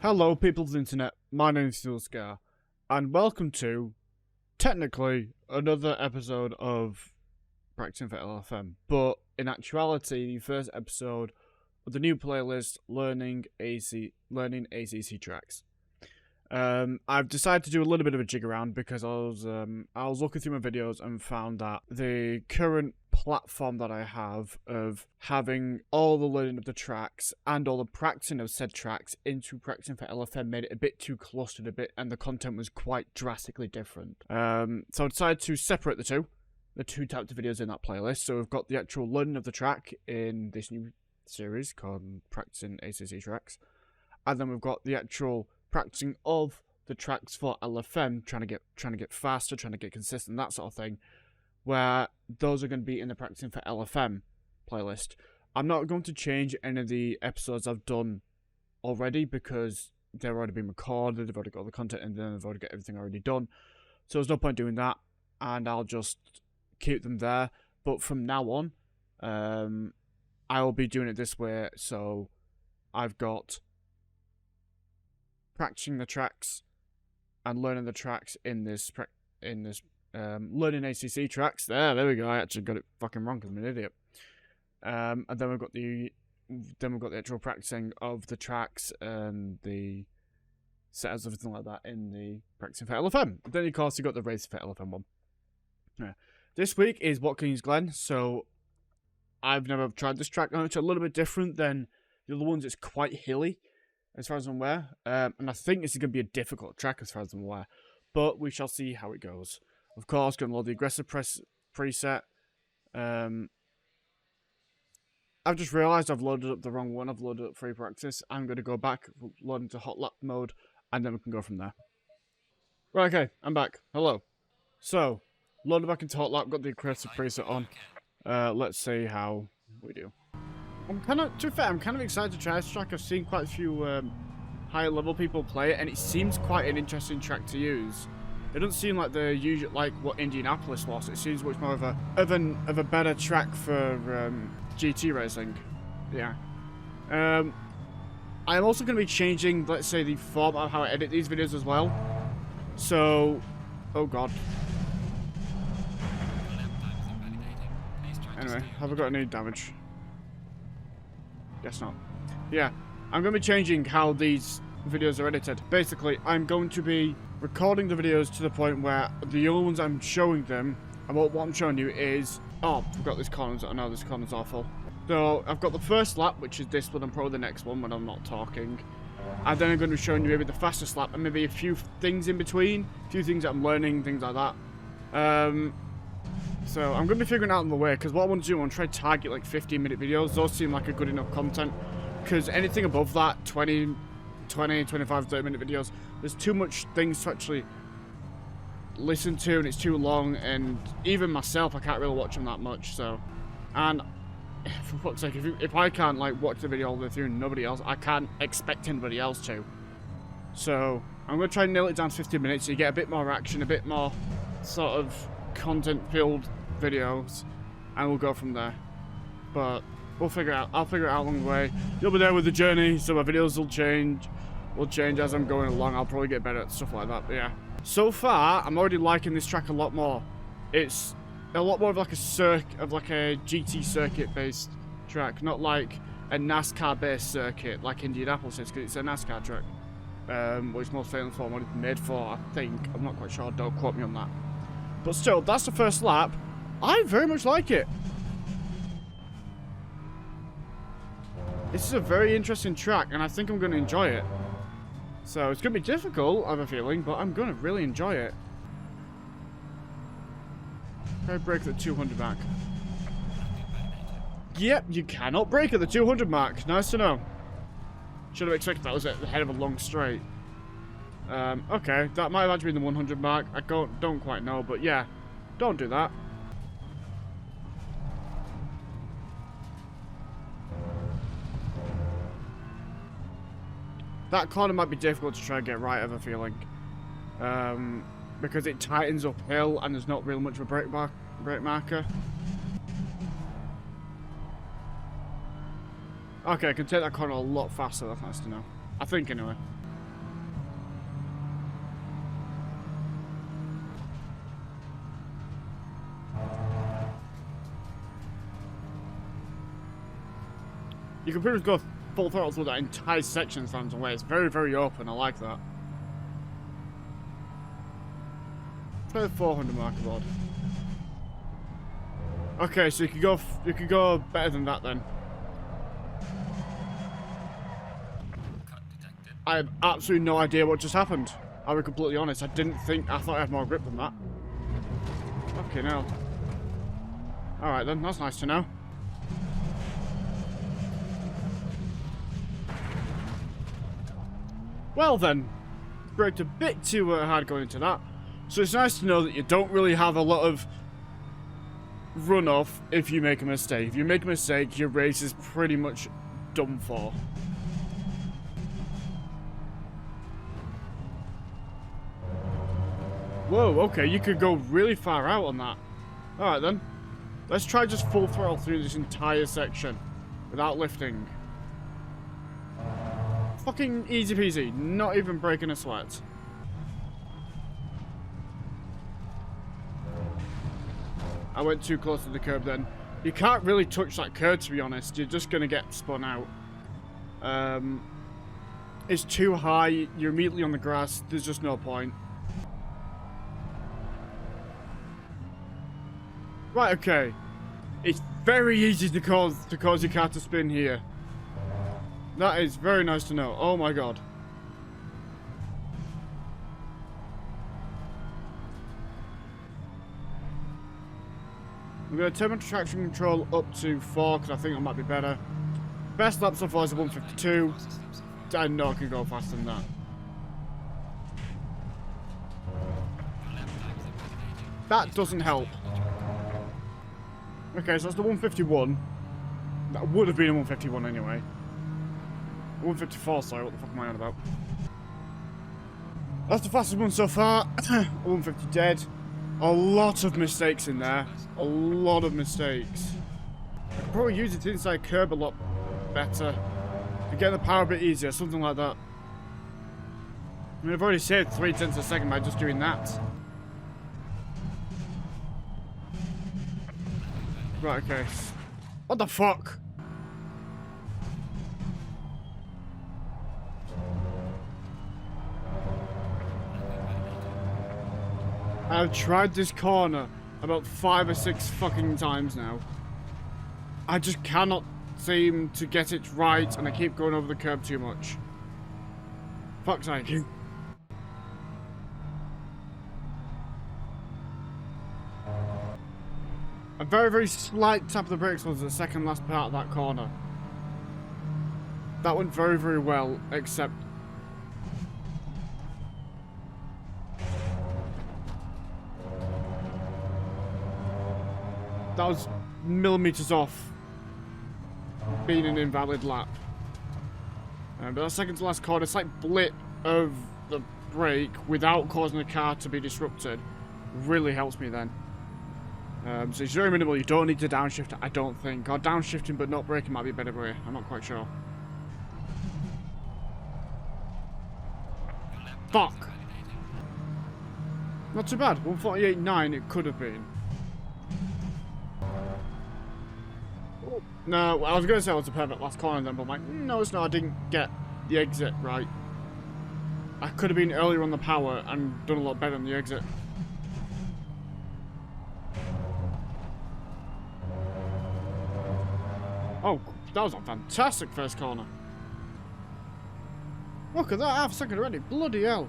Hello, people of the internet. My name is FueltheScar, and welcome to, technically, another episode of Practicing for LFM. But in actuality, the first episode of the new playlist, Learning ACC Tracks. I've decided to do a little bit of a jig around because I was looking through my videos and found that the current platform that I have of having all the learning of the tracks and all the practicing of said tracks into Practicing for LFM made it a bit too clustered and the content was quite drastically different. So I decided to separate the two types of videos in that playlist. So we've got the actual learning of the track in this new series called Practicing ACC Tracks, and then we've got the actual practicing of the tracks for LFM, trying to get faster, trying to get consistent, that sort of thing, where those are going to be in the Practicing for LFM playlist. I'm not going to change any of the episodes I've done already because they've already been recorded, they've already got the content in them, they've already got everything already done. So there's no point doing that, and I'll just keep them there. But from now on, I will be doing it this way. So I've got practicing the tracks and learning the tracks in this learning ACC tracks. There we go. I actually got it fucking wrong because I'm an idiot. And then we've got the actual practicing of the tracks and the setters, everything like that in the Practicing for LFM. Then of course you got the Race for LFM one. Yeah. This week is Watkins Glen, so I've never tried this track. It's a little bit different than the other ones. It's quite hilly, as far as I'm aware, and I think this is going to be a difficult track as far as I'm aware, but we shall see how it goes. Of course, going to load the aggressive preset. I've just realised I've loaded up the wrong one. I've loaded up free practice. I'm going to go back, load into hot lap mode, and then we can go from there. Right, okay, I'm back. Hello. So, loaded back into hot lap, got the aggressive preset on. Let's see how we do. To be fair, I'm kind of excited to try this track. I've seen quite a few higher level people play it, and it seems quite an interesting track to use. It doesn't seem like the usual, like what Indianapolis was. It seems much more of a better track for GT racing. Yeah. I'm also going to be changing, let's say, the format of how I edit these videos as well. So, oh god. Anyway, have I got any damage? Guess not. Yeah, I'm going to be changing how these videos are edited. Basically, I'm going to be recording the videos to the point where the only ones I'm showing them, and what I'm showing you is, oh, I've got this corner. I know this corner's awful. So I've got the first lap, which is this one, and probably the next one when I'm not talking. And then I'm going to be showing you maybe the fastest lap and maybe a few things in between, a few things that I'm learning, things like that. So I'm going to be figuring out on the way, because what I want to do, I want to try to target like 15-minute videos. Those seem like a good enough content, because anything above that, 20, 25, 30-minute videos, there's too much things to actually listen to, and it's too long, and even myself, I can't really watch them that much, so. And for fuck's sake, if I can't like watch the video all the way through and nobody else, I can't expect anybody else to. So I'm going to try and nail it down to 15 minutes so you get a bit more action, a bit more sort of content-filled videos, and we'll go from there. But we'll figure it out. I'll figure it out along the way. You'll be there with the journey, so my videos will change. Will change as I'm going along. I'll probably get better at stuff like that. But yeah, so far I'm already liking this track a lot more. It's a lot more of like a GT circuit-based track, not like a NASCAR-based circuit like Indianapolis is, because it's a NASCAR track. What it's most famous for, what it's made for, I think. I'm not quite sure. Don't quote me on that. But still, that's the first lap. I very much like it. This is a very interesting track, and I think I'm going to enjoy it. So, it's going to be difficult, I have a feeling, but I'm going to really enjoy it. Can I break the 200 mark? Yep, you cannot break at the 200 mark. Nice to know. Should have expected that was at the head of a long straight. Okay, that might have actually been the 100 mark. I don't quite know, but yeah, don't do that. That corner might be difficult to try and get right, I have a feeling. Because it tightens uphill and there's not really much of a brake marker. Okay, I can take that corner a lot faster, that's nice to know. I think, anyway. You can pretty much go full throttle through that entire section stands away. It's very, very open. I like that. Try the 400 marker board. Okay, so you could go better than that then. I have absolutely no idea what just happened. I'll be completely honest. I thought I had more grip than that. Okay, now. Alright then, that's nice to know. Well then, braked a bit too hard going into that. So it's nice to know that you don't really have a lot of runoff if you make a mistake. If you make a mistake, your race is pretty much done for. Whoa, okay, you could go really far out on that. Alright then. Let's try just full throttle through this entire section without lifting. Fucking easy peasy, not even breaking a sweat. I went too close to the curb then. You can't really touch that curb, to be honest. You're just going to get spun out. It's too high. You're immediately on the grass. There's just no point. Right, okay. It's very easy to cause your car to spin here. That is very nice to know. Oh my god. I'm going to turn my traction control up to 4 because I think it might be better. Best lap so far is a 152. I know I can go faster than that. That doesn't help. Okay, so that's the 151. That would have been a 151 anyway. 154, sorry, what the fuck am I on about? That's the fastest one so far. 150 dead. A lot of mistakes in there. A lot of mistakes. I could probably use it inside curb a lot better. To get the power a bit easier, something like that. I mean, I've already saved 0.3 a second by just doing that. Right, okay. What the fuck? I've tried this corner about 5 or 6 fucking times now. I just cannot seem to get it right, and I keep going over the curb too much. Fuck's sake. A very, very slight tap of the brakes was the second last part of that corner. That went very, very well, except... that was millimeters off being an invalid lap. But that second to last corner, it's like blip of the brake without causing the car to be disrupted really helps me then. So it's very minimal. You don't need to downshift, I don't think. Or downshifting but not braking might be a better way. I'm not quite sure. Fuck! Not too bad. 148.9 it could have been. No, I was going to say it was a perfect last corner then, but I'm like, no it's not, I didn't get the exit right. I could have been earlier on the power and done a lot better on the exit. Oh, that was a fantastic first corner. Look at that, half a second already, bloody hell.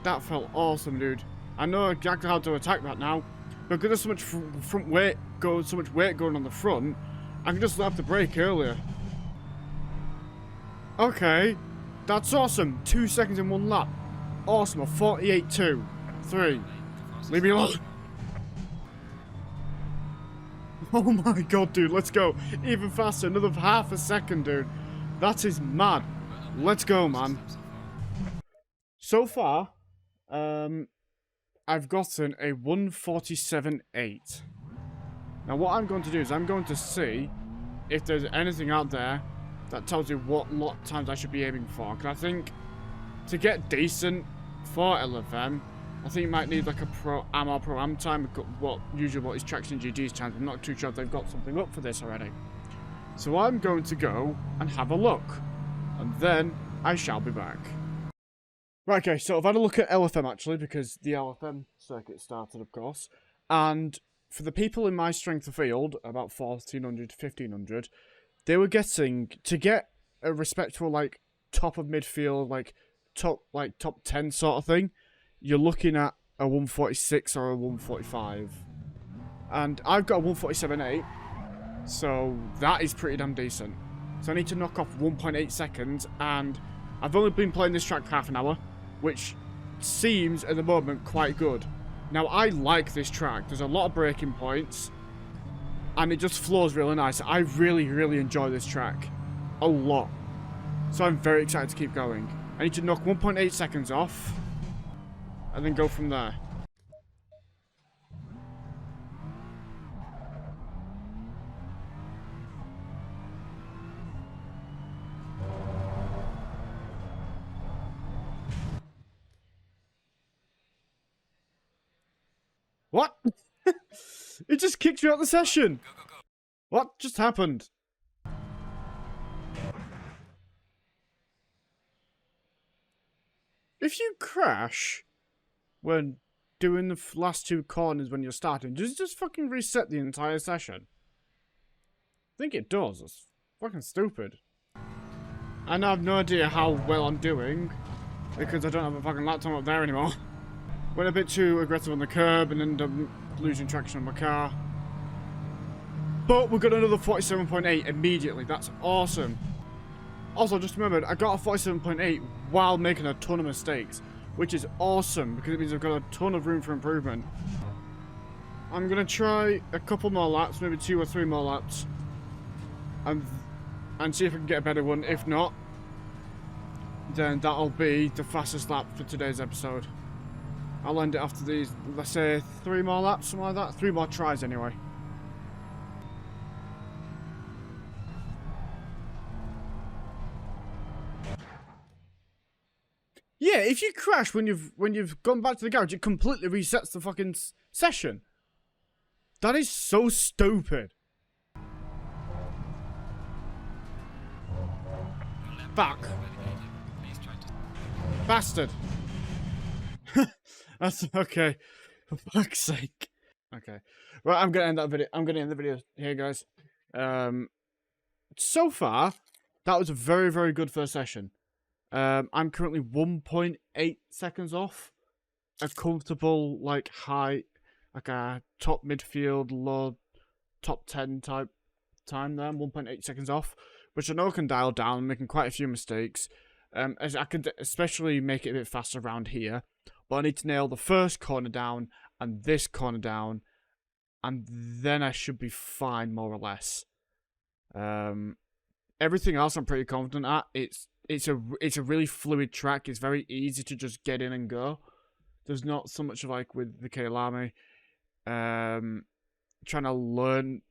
That felt awesome, dude. I know exactly how to attack that now. Because there's so much front weight going on the front, I can just slap the brake earlier. Okay. That's awesome. 2 seconds in 1 lap. Awesome. A 48.2. 3. Leave me alone. Oh my god, dude. Let's go. Even faster. Another half a second, dude. That is mad. Let's go, man. So far... I've gotten a 147.8. Now what I'm going to do is I'm going to see if there's anything out there that tells you what lot times I should be aiming for. Because I think to get decent for LFM, I think you might need like a Pro-Am or Pro-Am time. Usually what is Traction GG's times. I'm not too sure if they've got something up for this already. So I'm going to go and have a look. And then I shall be back. Right, okay, so I've had a look at LFM actually, because the LFM circuit started, of course. And for the people in my strength of field, about 1400 to 1500, they were getting, to get a respectable, like, top of midfield, like top 10 sort of thing, you're looking at a 146 or a 145. And I've got a 147.8, so that is pretty damn decent. So I need to knock off 1.8 seconds, and I've only been playing this track for half an hour, which seems, at the moment, quite good. Now, I like this track. There's a lot of braking points, and it just flows really nice. I really, really enjoy this track. A lot. So I'm very excited to keep going. I need to knock 1.8 seconds off, and then go from there. What? It just kicked me out of the session. What just happened? If you crash when doing the last two corners when you're starting, does it just fucking reset the entire session? I think it does. It's fucking stupid. And I have no idea how well I'm doing because I don't have a fucking laptop up there anymore. Went a bit too aggressive on the curb and ended up losing traction on my car. But we got another 47.8 immediately. That's awesome. Also, just remembered, I got a 47.8 while making a ton of mistakes, which is awesome because it means I've got a ton of room for improvement. I'm going to try a couple more laps, maybe 2 or 3 more laps, and see if I can get a better one. If not, then that'll be the fastest lap for today's episode. I'll end it after these, let's say 3 more laps, something like that. 3 more tries anyway. Yeah, if you crash when you've gone back to the garage, it completely resets the fucking session. That is so stupid. Fuck. Bastard. That's okay. For fuck's sake. Okay. Right, I'm gonna end that video. I'm gonna end the video here, guys. So far, that was a very, very good first session. I'm currently 1.8 seconds off a comfortable, like, high, like a top midfield, low, top 10 type time there. I'm 1.8 seconds off, which I know I can dial down. I'm making quite a few mistakes. As I could especially make it a bit faster around here, but I need to nail the first corner down and this corner down, and then I should be fine, more or less. Everything else I'm pretty confident at. It's a really fluid track. It's very easy to just get in and go. There's not so much like with the Kailami, trying to learn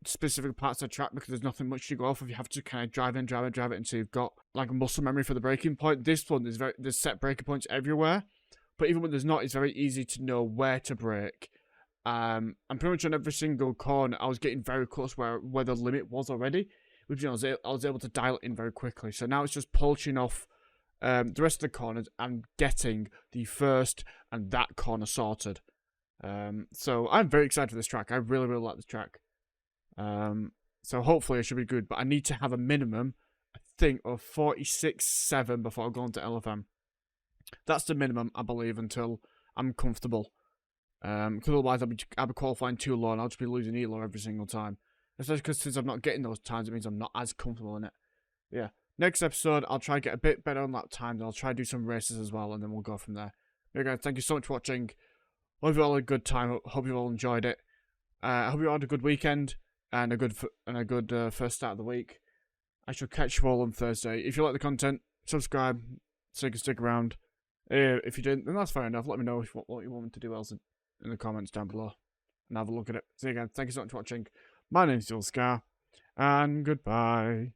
specific parts of the track because there's nothing much to go off of. You have to kind of drive it until you've got like a muscle memory for the braking point. This one, there's set braking points everywhere, but even when there's not, it's very easy to know where to brake. And pretty much on every single corner, I was getting very close where the limit was already, which, you know, I was able to dial it in very quickly. So now it's just polishing off the rest of the corners and getting the first and that corner sorted. So I'm very excited for this track. I really, really like this track. So hopefully it should be good, but I need to have a minimum, I think, of 46.7 before I go into LFM. That's the minimum, I believe, until I'm comfortable. Because otherwise I'll be qualifying too low and I'll just be losing ELO every single time. Especially because since I'm not getting those times, it means I'm not as comfortable in it. Yeah. Next episode, I'll try to get a bit better on lap times. I'll try to do some races as well, and then we'll go from there. Okay, guys, thank you so much for watching. Hope you all had a good time. Hope you all enjoyed it. I hope you all had a good weekend and a good first start of the week. I shall catch you all on Thursday. If you like the content, subscribe so you can stick around. If you didn't, then that's fair enough. Let me know what you want me to do else in the comments down below, and have a look at it. See you again. Thank you so much for watching. My name is FueltheScar, and goodbye.